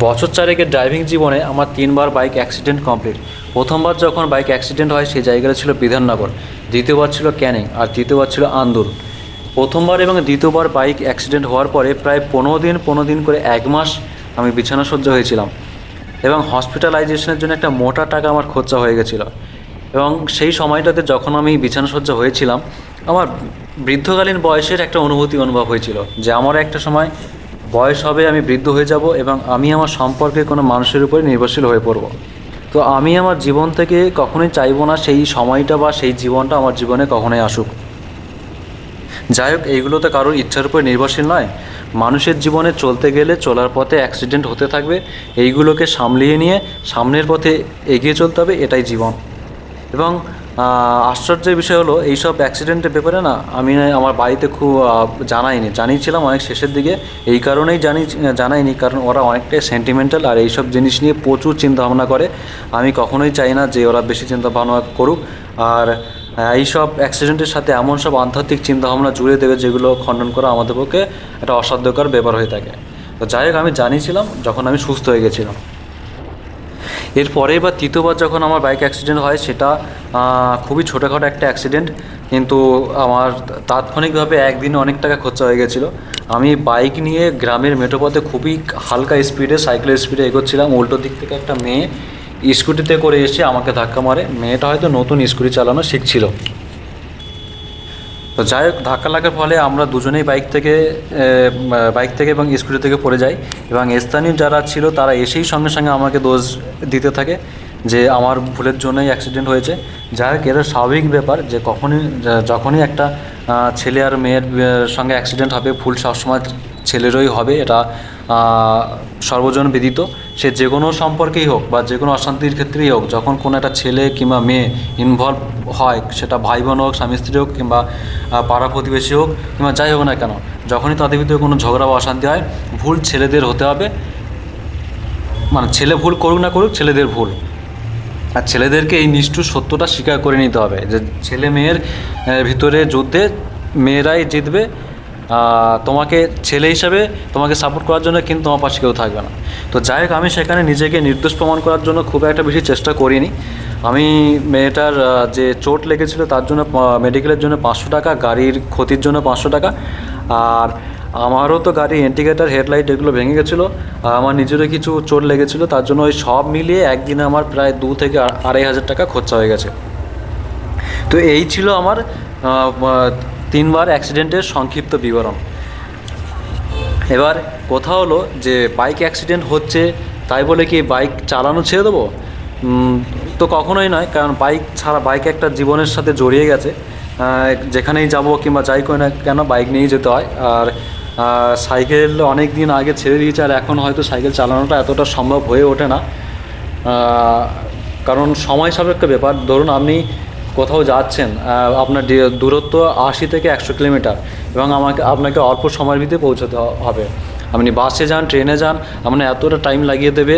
বছর চারেকের ড্রাইভিং জীবনে আমার 3বার বাইক অ্যাক্সিডেন্ট কমপ্লিট। প্রথমবার যখন বাইক অ্যাক্সিডেন্ট হয় সেই জায়গাটা ছিল বিধাননগর, দ্বিতীয়বার ছিল ক্যানিং, আর তৃতীয়বার ছিল আন্দুল। প্রথমবার এবং দ্বিতীয়বার বাইক অ্যাক্সিডেন্ট হওয়ার পরে প্রায় 15 দিন করে 1 মাস আমি বিছানাসজ্জা হয়েছিলাম এবং হসপিটালাইজেশনের জন্য একটা মোটা টাকা আমার খরচা হয়ে গেছিলো। এবং সেই সময়টাতে যখন আমি বিছানাসজ্জা হয়েছিলাম, আমার বৃদ্ধকালীন বয়সের একটা অনুভব হয়েছিল যে আমার একটা সময় বয়স হবে, আমি বৃদ্ধ হয়ে যাব এবং আমি আমার সম্পর্কে কোনো মানুষের উপরে নির্ভরশীল হয়ে পড়ব। তো আমি আমার জীবন থেকে কখনোই চাইবো না সেই সময়টা বা সেই জীবনটা আমার জীবনে কখনোই আসুক। যাই হোক, এইগুলো তো কারোর ইচ্ছার উপর নির্ভরশীল নয়। মানুষের জীবনে চলতে গেলে চলার পথে অ্যাক্সিডেন্ট হতে থাকবে, এইগুলোকে সামলিয়ে নিয়ে সামনের পথে এগিয়ে চলতে হবে, এটাই জীবন। এবং আশ্চর্যের বিষয় হলো এইসব অ্যাক্সিডেন্টের ব্যাপারে না আমি আমার বাড়িতে খুব জানিয়েছিলাম অনেক শেষের দিকে। এই কারণেই জানাইনি কারণ ওরা অনেকটাই সেন্টিমেন্টাল আর এইসব জিনিস নিয়ে প্রচুর চিন্তাভাবনা করে। আমি কখনোই চাই না যে ওরা বেশি চিন্তাভাবনা করুক। আর এইসব অ্যাক্সিডেন্টের সাথে এমন সব আধ্যাত্মিক চিন্তাভাবনা জুড়ে দেবে যেগুলো খণ্ডন করা আমাদের পক্ষে একটা অসাধ্যকর ব্যাপার হয়ে থাকে। তো যাই হোক, আমি জানিয়েছিলাম যখন আমি সুস্থ হয়ে গেছিলাম। এরপরে বা তৃতীয়বার যখন আমার বাইক অ্যাক্সিডেন্ট হয় সেটা খুবই ছোটোখাটো একটা অ্যাক্সিডেন্ট, কিন্তু আমার তাৎক্ষণিকভাবে একদিনে অনেক টাকা খরচা হয়ে গেছিলো। আমি বাইক নিয়ে গ্রামের মেঠোপথে খুবই হালকা স্পিডে সাইকেলের স্পিডে এগোচ্ছিলাম, উল্টো দিক থেকে একটা মেয়ে স্কুটিতে করে এসে আমাকে ধাক্কা মারে। মেয়েটা হয়তো নতুন স্কুটি চালানো শিখছিল। তো যাই হোক, ধাক্কা লাগার ফলে আমরা দুজনেই বাইক থেকে এবং স্কুটি থেকে পড়ে যাই এবং স্থানীয় যারা ছিল তারা এসেই সঙ্গে সঙ্গে আমাকে দোষ দিতে থাকে যে আমার ভুলের জন্যই অ্যাক্সিডেন্ট হয়েছে। যাই হোক, এটা স্বাভাবিক ব্যাপার যে যখনই একটা ছেলে আর মেয়ের সঙ্গে অ্যাক্সিডেন্ট হবে, ভুল সবসময় ছেলেরই হবে, এটা সর্বজন বিদিত। সে যে কোনো সম্পর্কেই হোক বা যে কোনো অশান্তির ক্ষেত্রেই হোক, যখন কোনো একটা ছেলে কিংবা মেয়ে ইনভলভ হয়, সেটা ভাই বোন হোক, স্বামী স্ত্রী হোক কিংবা পাড়া প্রতিবেশী হোক কিংবা যাই হোক না কেন, যখনই তাদের ভিতরে কোনো ঝগড়া বা অশান্তি হয়, ভুল ছেলেদের হতে হবে। মানে ছেলে ভুল করুক না করুক, ছেলেদের ভুল। আর ছেলেদেরকে এই নিষ্ঠুর সত্যটা স্বীকার করে নিতে হবে যে ছেলে মেয়ের ভিতরে যুদ্ধে মেয়েরাই জিতবে। তোমাকে ছেলে হিসাবে তোমাকে সাপোর্ট করার জন্য কিন্তু তোমার পাশে কেউ থাকবে না। তো যাই হোক, আমি সেখানে নিজেকে নির্দোষ প্রমাণ করার জন্য খুব একটা বেশি চেষ্টা করিনি। আমি মেয়েটার যে চোট লেগেছিল তার জন্য মেডিকেলের জন্য 500 টাকা, গাড়ির ক্ষতির জন্য 500 টাকা, আর আমারও তো গাড়ি ইন্ডিকেটার হেডলাইট এগুলো ভেঙে গেছিলো, আর আমার নিজেরও কিছু চোট লেগেছিলো। তার জন্য ওই সব মিলিয়ে একদিনে আমার প্রায় 2 থেকে 2,500 টাকা খরচা হয়ে গেছে। তো এই ছিল আমার 3বার অ্যাক্সিডেন্টের সংক্ষিপ্ত বিবরণ। এবার কথা হলো যে বাইক অ্যাক্সিডেন্ট হচ্ছে তাই বলে কি বাইক চালানো ছেড়ে দেবো? তো কখনোই নয়, কারণ বাইক একটা জীবনের সাথে জড়িয়ে গেছে। যেখানেই যাব কিংবা যাই করি না কেন বাইক নিয়েই যেতে হয়। আর সাইকেল অনেক দিন আগে ছেড়ে দিয়েছে, আর এখন হয়তো সাইকেল চালানোটা এতটা সম্ভব হয়ে ওঠে না, কারণ সময় সাপেক্ষ ব্যাপার। ধরুন আপনি কোথাও যাচ্ছেন, আপনার দূরত্ব 80 থেকে 100 কিলোমিটার এবং আপনাকে অল্প সময়ের ভিতরে পৌঁছাতে হবে। আপনি বাসে যান, ট্রেনে যান, আপনার এতটা টাইম লাগিয়ে দেবে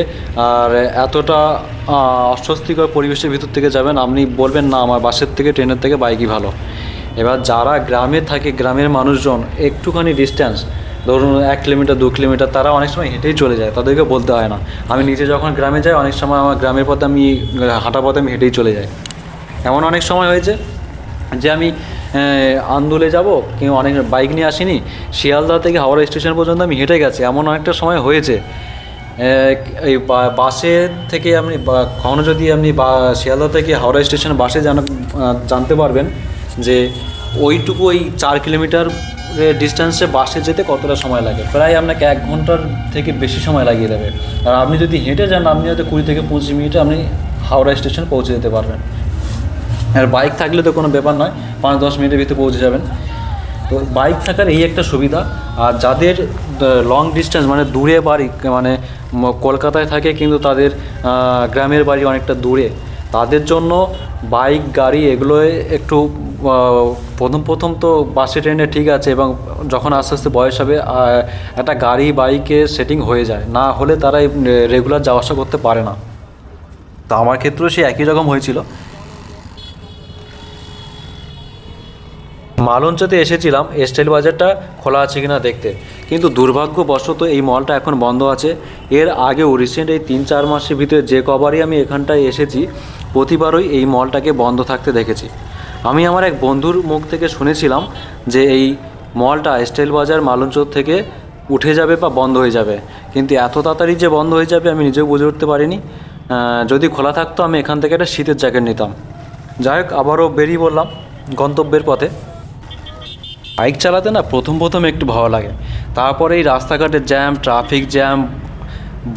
আর এতটা অস্বস্তিকর পরিবেশের ভিতর থেকে যাবেন, আপনি বলবেন না আমার বাসের থেকে ট্রেনের থেকে বাইকই ভালো। এবার যারা গ্রামে থাকে, গ্রামের মানুষজন একটুখানি ডিস্ট্যান্স, ধরুন 1 কিলোমিটার 2 কিলোমিটার, তারা অনেক সময় হেঁটেই চলে যায়, তাদেরকে বলতে হয় না। আমি নিজে যখন গ্রামে যাই, অনেক সময় আমার গ্রামের পথে হাঁটা পথে আমি হেঁটেই চলে যাই। এমন অনেক সময় হয়েছে যে আমি আন্দুলে যাব, কিন্তু অনেক বাইক নিয়ে আসিনি, শিয়ালদা থেকে হাওড়া স্টেশন পর্যন্ত আমি হেঁটে গেছি, এমন অনেকটা সময় হয়েছে। এই বাসে থেকে আপনি কখনো যদি আপনি শিয়ালদা থেকে হাওড়া স্টেশন বাসে জানতে পারবেন যে ওই 4 কিলোমিটার ডিস্টেন্সে বাসে যেতে কতটা সময় লাগে। প্রায় আপনাকে 1 ঘন্টার থেকে বেশি সময় লাগিয়ে দেবে। আর আপনি যদি হেঁটে যান, আপনি হয়তো 20 থেকে 25 মিনিটে আপনি হাওড়া স্টেশন পৌঁছে যেতে পারবেন। আর বাইক থাকলে তো কোনো ব্যাপার নয়, 5-10 মিনিটের ভিতরে পৌঁছে যাবেন। তো বাইক থাকার এই একটা সুবিধা। আর যাদের লং ডিস্টেন্স মানে দূরে বাড়ি, মানে কলকাতায় থাকে কিন্তু তাদের গ্রামের বাড়ি অনেকটা দূরে, তাদের জন্য বাইক গাড়ি এগুলোয় একটু প্রথম তো বাসে ট্রেনে ঠিক আছে, এবং যখন আস্তে আস্তে বয়স হবে একটা গাড়ি বাইকে সেটিং হয়ে যায়, না হলে তারা রেগুলার যাওয়া আসা করতে পারে না। তো আমার ক্ষেত্রেও সে একই রকম হয়েছিল। মালঞ্চতে এসেছিলাম স্টাইল বাজারটা খোলা আছে কিনা দেখতে, কিন্তু দুর্ভাগ্যবশত এই মলটা এখন বন্ধ আছে। এর আগেও রিসেন্ট এই 3-4 মাসের ভিতরে যে কবারই আমি এখানটায় এসেছি প্রতিবারই এই মলটাকে বন্ধ থাকতে দেখেছি। আমি আমার এক বন্ধুর মুখ থেকে শুনেছিলাম যে এই মলটা স্টাইল বাজার মালঞ্চ থেকে উঠে যাবে বা বন্ধ হয়ে যাবে, কিন্তু এত তাড়াতাড়ি যে বন্ধ হয়ে যাবে আমি নিজেও বুঝে উঠতে পারিনি। যদি খোলা থাকতো আমি এখান থেকে একটা শীতের জ্যাকেট নিতাম। যাই হোক, আবারও বেরিয়ে পড়লাম গন্তব্যের পথে। বাইক চালাতে না প্রথম প্রথম একটু ভালো লাগে, তারপরে এই রাস্তাঘাটের জ্যাম, ট্রাফিক জ্যাম,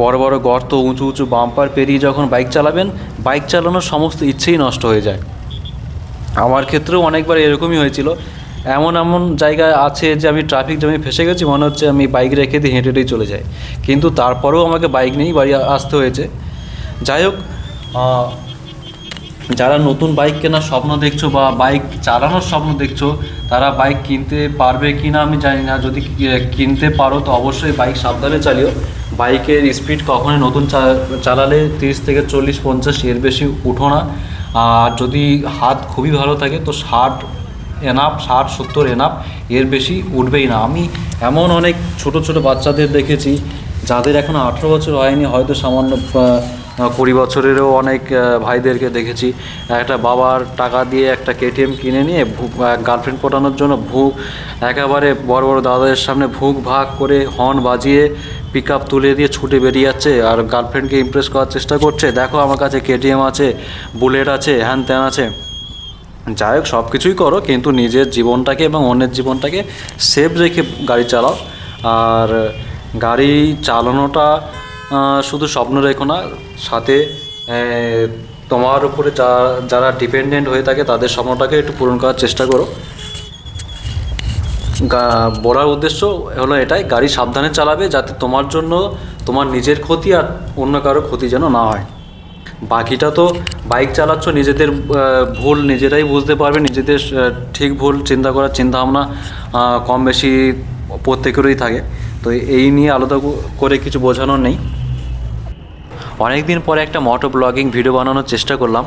বড় বড় গর্ত, উঁচু উঁচু বাম্পার পেরিয়ে যখন বাইক চালাবেন, বাইক চালানোর সমস্ত ইচ্ছেই নষ্ট হয়ে যায়। আমার ক্ষেত্রেও অনেকবার এরকমই হয়েছিল। এমন এমন জায়গায় আছে যে আমি ট্রাফিক জ্যামে ফেসে গেছি, মনে হচ্ছে আমি বাইক রেখে দিয়ে হেঁটে হেঁটেই চলে যাই, কিন্তু তারপরেও আমাকে বাইক নিয়েই বাড়ি আসতে হয়েছে। যাই হোক, যারা নতুন বাইক কেনার স্বপ্ন দেখছো বা বাইক চালানোর স্বপ্ন দেখছো, তারা বাইক কিনতে পারবে কি না আমি জানি না। যদি কিনতে পারো তো অবশ্যই বাইক সাবধানে চালিও। বাইকের স্পিড কখনোই নতুন চালালে 30 থেকে 40-50 এর বেশি উঠো না। আর যদি হাত খুবই ভালো থাকে তো 60 এনাফ, 60-70 এনাফ, এর বেশি উঠবেই না। আমি এমন অনেক ছোট ছোট বাচ্চাদের দেখেছি যাদের এখন 18 বছর হয়নি, হয়তো সামান্য 20 বছরেরও অনেক ভাইদেরকে দেখেছি একটা বাবার টাকা দিয়ে একটা কেটিএম কিনে নিয়ে গার্লফ্রেন্ড পটানোর জন্য একেবারে বড় বড় দাদাদের সামনে ভুক ভাগ করে হর্ন বাজিয়ে পিক আপ তুলে দিয়ে ছুটে বেরিয়ে যাচ্ছে আর গার্লফ্রেন্ডকে ইমপ্রেস করার চেষ্টা করছে, দেখো আমার কাছে কেটিএম আছে, বুলেট আছে, হ্যান ত্যান আছে। যাই হোক, সব কিছুই করো কিন্তু নিজের জীবনটাকে এবং অন্যের জীবনটাকে সেফ রেখে গাড়ি চালাও। আর গাড়ি চালানোটা শুধু স্বপ্ন রেখো না, সাথে তোমার উপরে যারা ডিপেন্ডেন্ট হয়ে থাকে তাদের স্বপ্নটাকে একটু পূরণ করার চেষ্টা করো। বলার উদ্দেশ্য হলো এটাই, গাড়ি সাবধানে চালাবে যাতে তোমার জন্য তোমার নিজের ক্ষতি আর অন্য কারো ক্ষতি যেন না হয়। বাকিটা তো বাইক চালাচ্ছ, নিজেদের ভুল নিজেরাই বুঝতে পারবে, নিজেদের ঠিক ভুল চিন্তা করার চিন্তাভাবনা কম বেশি প্রত্যেকেরই থাকে। তো এই নিয়ে আলাদা করে কিছু বোঝানোর নেই। অনেক দিন পরে একটা মোটো ব্লগিং ভিডিও বানানোর চেষ্টা করলাম।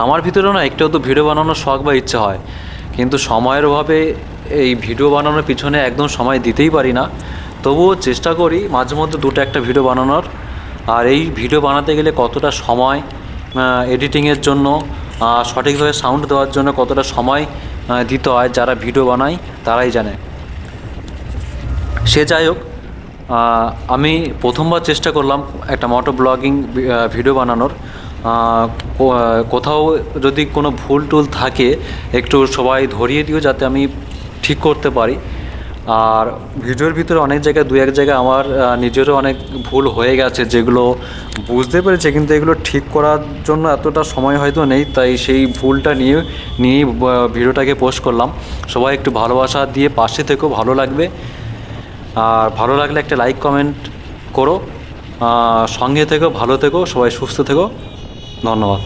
আমার ভিতরেও না একটু তো ভিডিও বানানোর শখ বা ইচ্ছে হয়, কিন্তু সময়ের অভাবে এই ভিডিও বানানোর পিছনে একদম সময় দিতেই পারি না। তবুও চেষ্টা করি মাঝে মধ্যে দুটো একটা ভিডিও বানানোর। আর এই ভিডিও বানাতে গেলে কতটা সময়, এডিটিংয়ের জন্য সঠিকভাবে সাউন্ড দেওয়ার জন্য কতটা সময় দিতে হয়, যারা ভিডিও বানায় তারাই জানে। সে যাই হোক, আমি প্রথমবার চেষ্টা করলাম একটা মোটো ব্লগিং ভিডিও বানানোর। কোথাও যদি কোনো ভুল টুল থাকে একটু সবাই ধরিয়ে দিও যাতে আমি ঠিক করতে পারি। আর ভিডিওর ভিতরে অনেক জায়গায় 2-1 জায়গায় আমার নিজেরও অনেক ভুল হয়ে গেছে, যেগুলো বুঝতে পেরেছে, কিন্তু এগুলো ঠিক করার জন্য এতটা সময় হয়তো নেই, তাই সেই ভুলটা নিয়ে ভিডিওটাকে পোস্ট করলাম। সবাই একটু ভালোবাসা দিয়ে পাশে থেকো, ভালো লাগবে। আর ভালো লাগলে একটা লাইক কমেন্ট করো, সঙ্গে থেকো, ভালো থেকো, সবাই সুস্থ থেকো। ধন্যবাদ।